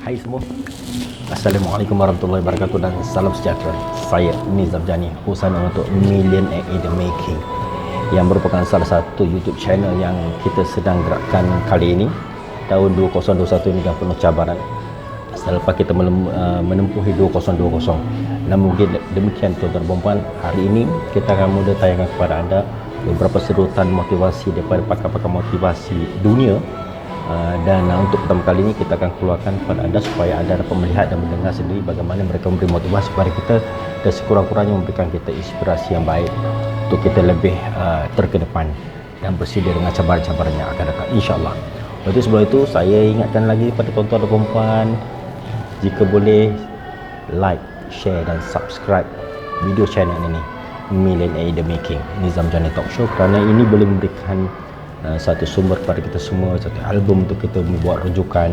Hai semua. Assalamualaikum warahmatullahi wabarakatuh dan salam sejahtera. Saya Nizam Jani, usaha untuk Millionaire in the Making, yang merupakan salah satu YouTube channel yang kita sedang gerakkan kali ini. Tahun 2021 ini dah penuh cabaran selepas kita menempuhi 2020. Namun demikian tuan-tuan dan puan, hari ini kita akan mula tayangkan kepada anda beberapa serutan motivasi daripada pakar-pakar motivasi dunia. Dan untuk pertama kali ini kita akan keluarkan kepada anda supaya anda dapat melihat dan mendengar sendiri bagaimana mereka memberi motivasi kepada kita dan sekurang-kurangnya memberikan kita inspirasi yang baik untuk kita lebih terkedepan dan bersedia dengan cabaran-cabaran yang akan datang, insyaAllah. Jadi sebelum itu saya ingatkan lagi kepada tuan-tuan dan puan, jika boleh like, share dan subscribe video channel ini, Millionaire in the Making, Nizam Jani Talk Show, kerana ini boleh memberikan satu sumber kepada kita semua, satu album untuk kita membuat rujukan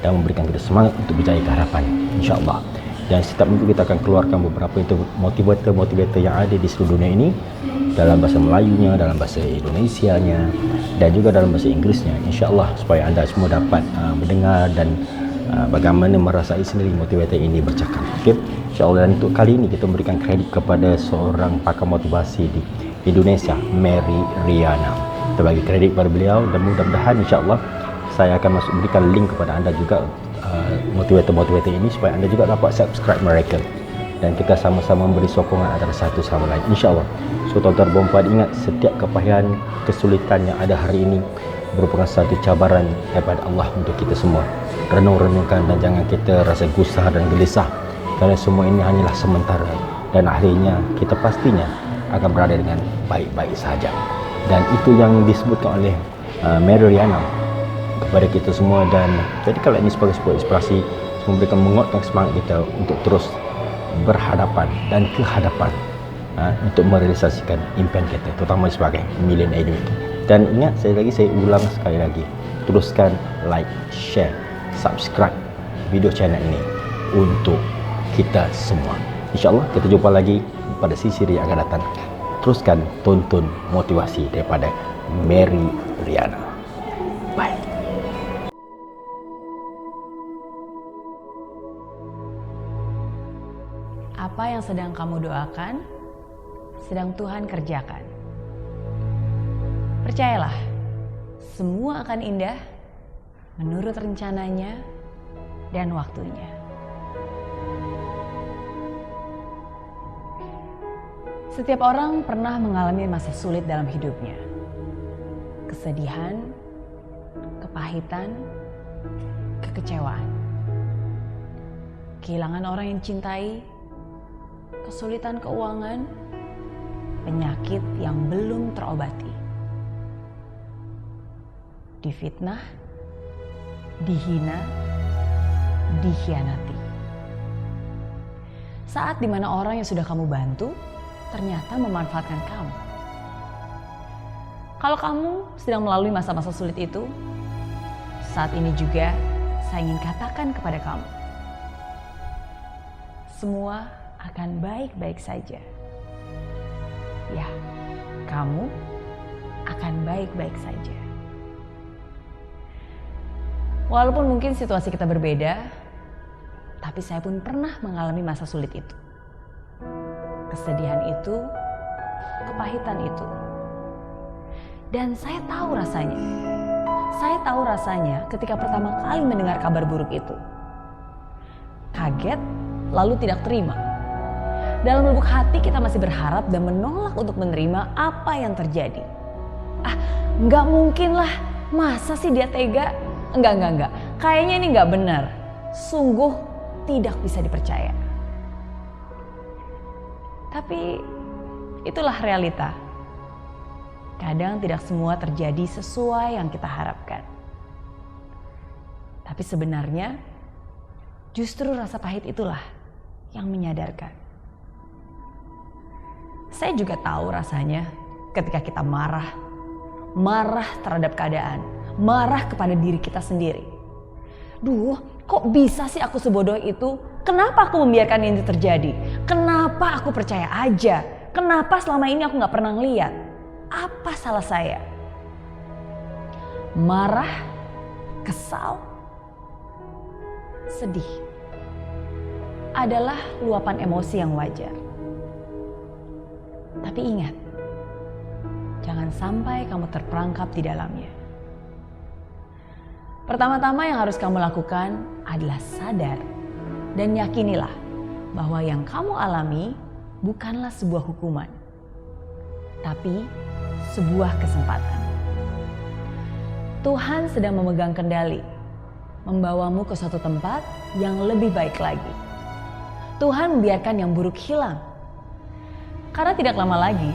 dan memberikan kita semangat untuk berjaya ke hadapan, insyaAllah. Dan setiap minggu kita akan keluarkan beberapa itu motivator yang ada di seluruh dunia ini, dalam bahasa Melayunya, dalam bahasa Indonesianya dan juga dalam bahasa Inggerisnya, insyaAllah, supaya anda semua dapat mendengar dan bagaimana merasai sendiri motivator ini bercakap. Okay? InsyaAllah. Dan untuk kali ini kita memberikan kredit kepada seorang pakar motivasi di Indonesia, Mary Riana. Kita bagi kredit kepada beliau dan mudah-mudahan insyaAllah saya akan berikan link kepada anda juga motivator ini supaya anda juga dapat subscribe mereka dan kita sama-sama memberi sokongan antara satu sama lain, insyaAllah. So tuan-tuan dan puan, ingat, setiap kepahian, kesulitan yang ada hari ini merupakan satu cabaran daripada Allah untuk kita semua. Renung-renungkan dan jangan kita rasa gusar dan gelisah, kerana semua ini hanyalah sementara dan akhirnya kita pastinya akan berada dengan baik-baik sahaja. Dan itu yang disebutkan oleh Mary Riana kepada kita semua. Dan jadi kalau ini sebagai sebuah inspirasi, memberikan menguatkan semangat kita untuk terus berhadapan dan ke hadapan untuk merealisasikan impian kita, terutama sebagai millionaire ini. Dan ingat, saya ulang sekali lagi, teruskan like, share, subscribe video channel ini untuk kita semua. InsyaAllah kita jumpa lagi pada sisi yang akan datang. Teruskan tonton motivasi daripada Mary Riana. Bye. Apa yang sedang kamu doakan, sedang Tuhan kerjakan. Percayalah, semua akan indah menurut rencananya dan waktunya. Setiap orang pernah mengalami masa sulit dalam hidupnya. Kesedihan, kepahitan, kekecewaan. Kehilangan orang yang cintai, kesulitan keuangan, penyakit yang belum terobati. Difitnah, dihina, dikhianati. Saat dimana orang yang sudah kamu bantu ternyata memanfaatkan kamu. Kalau kamu sedang melalui masa-masa sulit itu, saat ini juga saya ingin katakan kepada kamu, semua akan baik-baik saja. Ya, kamu akan baik-baik saja. Walaupun mungkin situasi kita berbeda, tapi saya pun pernah mengalami masa sulit itu. Kesedihan itu, kepahitan itu. Dan saya tahu rasanya. Saya tahu rasanya ketika pertama kali mendengar kabar buruk itu. Kaget, lalu tidak terima. Dalam lubuk hati kita masih berharap dan menolak untuk menerima apa yang terjadi. Nggak mungkin lah, masa sih dia tega? Enggak. Kayaknya ini nggak benar. Sungguh tidak bisa dipercaya. Tapi itulah realita. Kadang tidak semua terjadi sesuai yang kita harapkan. Tapi sebenarnya justru rasa pahit itulah yang menyadarkan. Saya juga tahu rasanya ketika kita marah terhadap keadaan, marah kepada diri kita sendiri. Duh, kok bisa sih aku sebodoh itu? Kenapa aku membiarkan ini terjadi? Kenapa aku percaya aja? Kenapa selama ini aku gak pernah ngeliat? Apa salah saya? Marah, kesal, sedih adalah luapan emosi yang wajar. Tapi ingat, jangan sampai kamu terperangkap di dalamnya. Pertama-tama yang harus kamu lakukan adalah sadar dan yakinilah bahwa yang kamu alami bukanlah sebuah hukuman, tapi sebuah kesempatan. Tuhan sedang memegang kendali, membawamu ke suatu tempat yang lebih baik lagi. Tuhan membiarkan yang buruk hilang, karena tidak lama lagi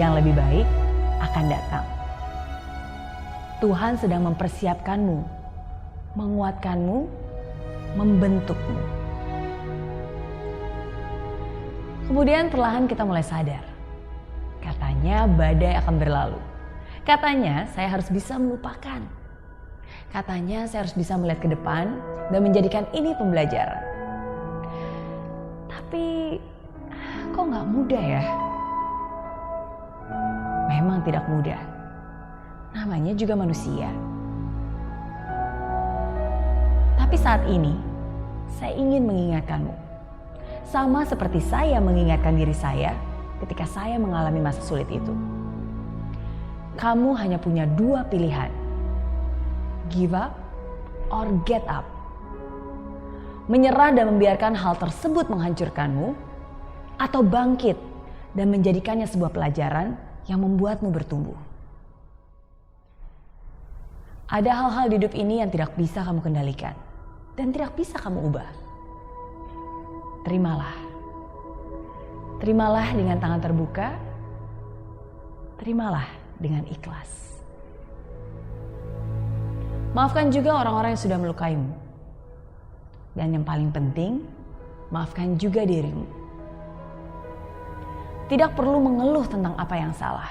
yang lebih baik akan datang. Tuhan sedang mempersiapkanmu, menguatkanmu, membentukmu. Kemudian perlahan kita mulai sadar. Katanya badai akan berlalu. Katanya saya harus bisa melupakan. Katanya saya harus bisa melihat ke depan dan menjadikan ini pembelajaran. Tapi kok nggak mudah ya? Memang tidak mudah. Namanya juga manusia. Tapi saat ini, saya ingin mengingatkanmu. Sama seperti saya mengingatkan diri saya ketika saya mengalami masa sulit itu. Kamu hanya punya dua pilihan. Give up or get up. Menyerah dan membiarkan hal tersebut menghancurkanmu, atau bangkit dan menjadikannya sebuah pelajaran yang membuatmu bertumbuh. Ada hal-hal di hidup ini yang tidak bisa kamu kendalikan dan tidak bisa kamu ubah. Terimalah. Terimalah dengan tangan terbuka. Terimalah dengan ikhlas. Maafkan juga orang-orang yang sudah melukaimu. Dan yang paling penting, maafkan juga dirimu. Tidak perlu mengeluh tentang apa yang salah.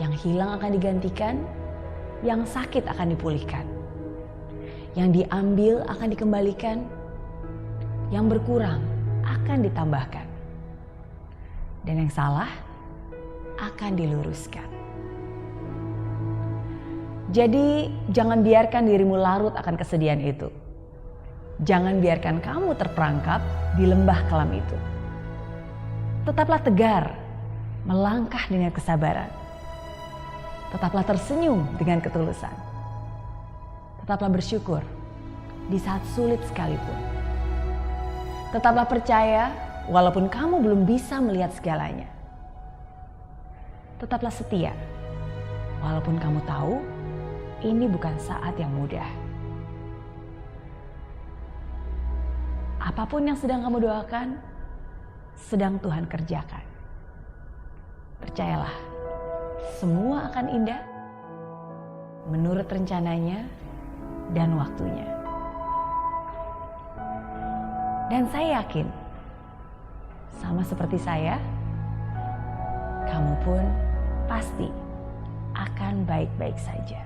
Yang hilang akan digantikan, yang sakit akan dipulihkan. Yang diambil akan dikembalikan, yang berkurang akan ditambahkan. Dan yang salah akan diluruskan. Jadi jangan biarkan dirimu larut akan kesedihan itu. Jangan biarkan kamu terperangkap di lembah kelam itu. Tetaplah tegar, melangkah dengan kesabaran. Tetaplah tersenyum dengan ketulusan. Tetaplah bersyukur di saat sulit sekalipun. Tetaplah percaya walaupun kamu belum bisa melihat segalanya. Tetaplah setia walaupun kamu tahu ini bukan saat yang mudah. Apapun yang sedang kamu doakan, sedang Tuhan kerjakan. Percayalah, semua akan indah menurut rencananya dan waktunya. Dan saya yakin, sama seperti saya, kamu pun pasti akan baik-baik saja.